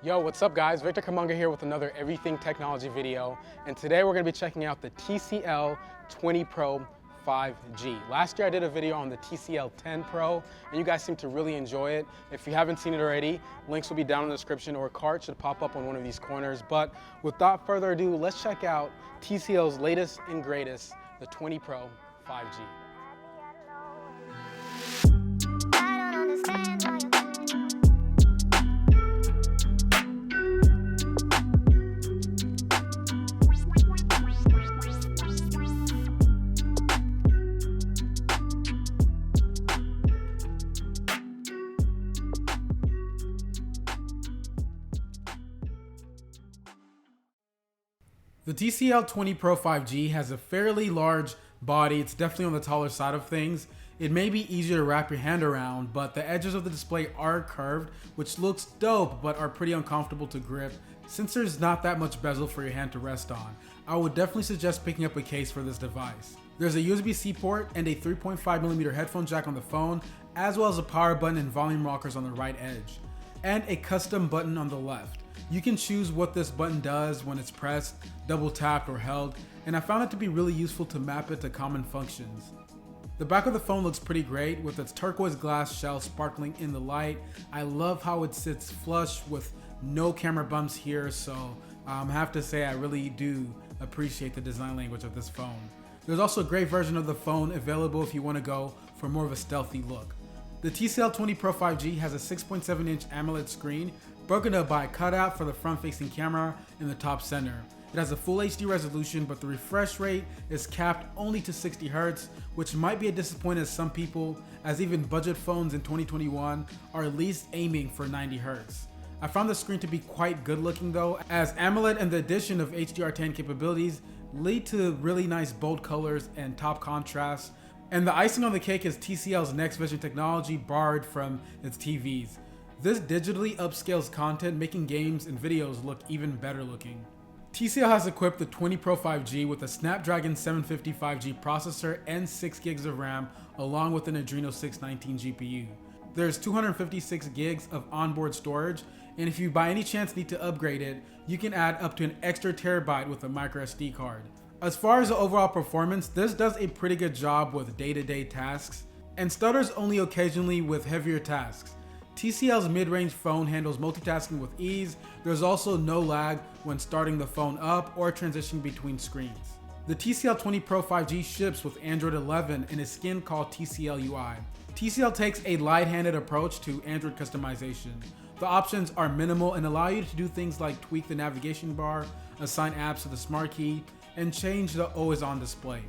Yo, what's up guys? Victor Kamunga here with another Everything Technology video. And today we're gonna be checking out the TCL 20 Pro 5G. Last year I did a video on the TCL 10 Pro and you guys seem to really enjoy it. If you haven't seen it already, links will be down in the description or a card should pop up on one of these corners. But without further ado, let's check out TCL's latest and greatest, the 20 Pro 5G. The TCL 20 Pro 5G has a fairly large body. It's definitely on the taller side of things. It may be easier to wrap your hand around, but the edges of the display are curved, which looks dope, but are pretty uncomfortable to grip since there's not that much bezel for your hand to rest on. I would definitely suggest picking up a case for this device. There's a USB-C port and a 3.5mm headphone jack on the phone, as well as a power button and volume rockers on the right edge, and a custom button on the left. You can choose what this button does when it's pressed, double tapped, or held, and I found it to be really useful to map it to common functions. The back of the phone looks pretty great with its turquoise glass shell sparkling in the light. I love how it sits flush with no camera bumps here, so I have to say I really do appreciate the design language of this phone. There's also a great version of the phone available if you want to go for more of a stealthy look. The TCL 20 Pro 5G has a 6.7-inch AMOLED screen broken up by a cutout for the front-facing camera in the top center. It has a full HD resolution, but the refresh rate is capped only to 60 Hz, which might be a disappointment to some people, as even budget phones in 2021 are at least aiming for 90 Hz. I found the screen to be quite good looking though, as AMOLED and the addition of HDR10 capabilities lead to really nice bold colors and top contrast. And the icing on the cake is TCL's Next Vision technology borrowed from its TVs. This digitally upscales content, making games and videos look even better looking. TCL has equipped the 20 Pro 5G with a Snapdragon 750 5G processor and 6 gigs of RAM, along with an Adreno 619 GPU. There's 256 gigs of onboard storage, and if you by any chance need to upgrade it, you can add up to an extra terabyte with a micro SD card. As far as the overall performance, this does a pretty good job with day-to-day tasks, and stutters only occasionally with heavier tasks. TCL's mid-range phone handles multitasking with ease. There's also no lag when starting the phone up or transitioning between screens. The TCL 20 Pro 5G ships with Android 11 in a skin called TCL UI. TCL takes a light-handed approach to Android customization. The options are minimal and allow you to do things like tweak the navigation bar, assign apps to the smart key, and change the always-on display.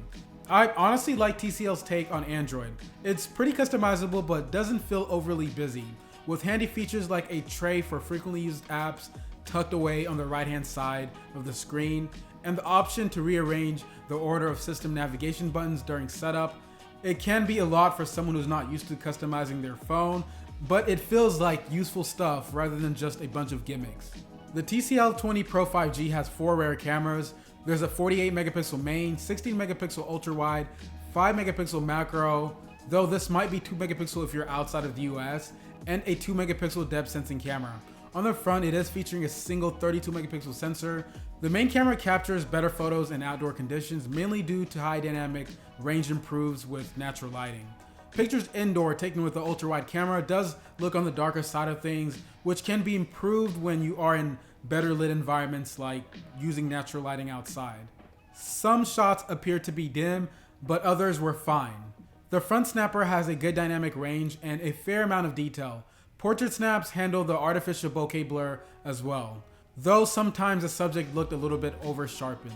I honestly like TCL's take on Android. It's pretty customizable but doesn't feel overly busy, with handy features like a tray for frequently used apps tucked away on the right-hand side of the screen, and the option to rearrange the order of system navigation buttons during setup. It can be a lot for someone who's not used to customizing their phone, but it feels like useful stuff rather than just a bunch of gimmicks. The TCL 20 Pro 5G has 4 rear cameras. There's a 48 megapixel main, 16 megapixel ultra wide, 5 megapixel macro, though this might be 2 megapixel if you're outside of the US, and a 2 megapixel depth sensing camera. On the front, it is featuring a single 32 megapixel sensor. The main camera captures better photos in outdoor conditions, mainly due to high dynamic range improves with natural lighting. Pictures indoor taken with the ultra wide camera does look on the darker side of things, which can be improved when you are in better lit environments like using natural lighting outside. Some shots appear to be dim, but others were fine. The front snapper has a good dynamic range and a fair amount of detail. Portrait snaps handle the artificial bokeh blur as well, though sometimes the subject looked a little bit over sharpened.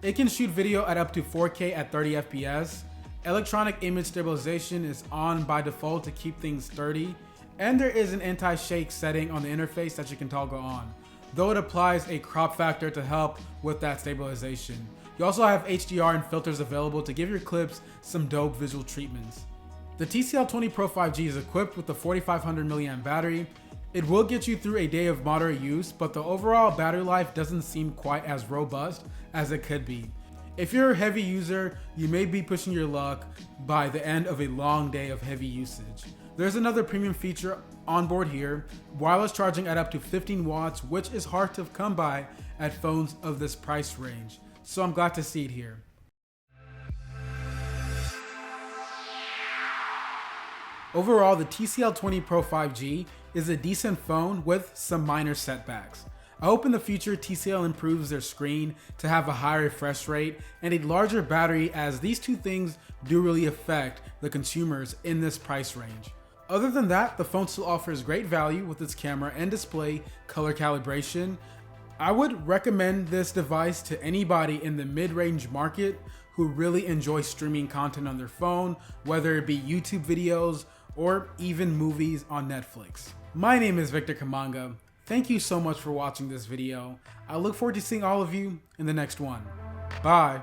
It can shoot video at up to 4K at 30 FPS. Electronic image stabilization is on by default to keep things sturdy, and there is an anti-shake setting on the interface that you can toggle on, though it applies a crop factor to help with that stabilization. You also have HDR and filters available to give your clips some dope visual treatments. The TCL 20 Pro 5G is equipped with a 4500 mAh battery. It will get you through a day of moderate use, but the overall battery life doesn't seem quite as robust as it could be. If you're a heavy user, you may be pushing your luck by the end of a long day of heavy usage. There's another premium feature on board here, wireless charging at up to 15 watts, which is hard to come by at phones of this price range. So I'm glad to see it here. Overall, the TCL 20 Pro 5G is a decent phone with some minor setbacks. I hope in the future TCL improves their screen to have a higher refresh rate and a larger battery, as these two things do really affect the consumers in this price range. Other than that, the phone still offers great value with its camera and display color calibration. I would recommend this device to anybody in the mid-range market who really enjoy streaming content on their phone, whether it be YouTube videos or even movies on Netflix. My name is Victor Kamanga. Thank you so much for watching this video. I look forward to seeing all of you in the next one. Bye.